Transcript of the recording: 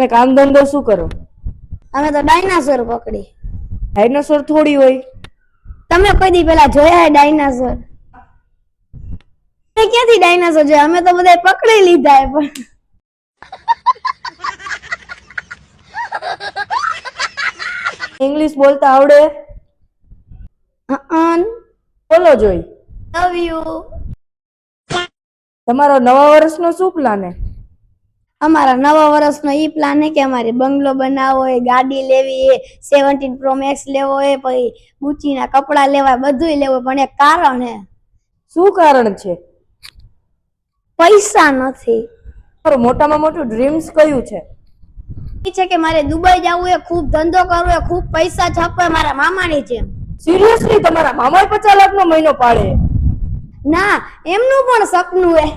તમે કામ ધંધો શું કરો? અમે તો ડાયનાસોર પકડી. ડાયનાસોર થોડી હોય. તમે કોઈ દી પેલા જોયા હે ડાયનાસોર? તમે ક્યાંથી ડાયનાસોર જોયા? અમે તો બધા પકડી લીધા હે. પણ ઇંગ્લિશ બોલતા આવડે? બોલો જોઈ. Love you. તમારો નવા વર્ષનો શું પ્લાન હે? અમારા નવા વર્ષનો ઈ પ્લાન હે કે અમારે બંગલો બનાવવો હોય, ગાડી લેવી હે, 17 Pro Max લેવો હે, પછી ગુચીના કપડા લેવા, બધુંય લેવું. પણ એક કારણ હે. શું કારણ છે? પૈસા નથી. તમારું મોટામાં મોટું ડ્રીમ્સ કયું છે? ઈ છે કે મારે દુબઈ જવું હે, ખૂબ ધંધો કરવો હે, ખૂબ પૈસા છાપવા મારા મામાની જેમ. સિરિયસલી તમારા મામા 50 લાખનો મહિનો પાડે? ના, એમનું પણ સપનું હે.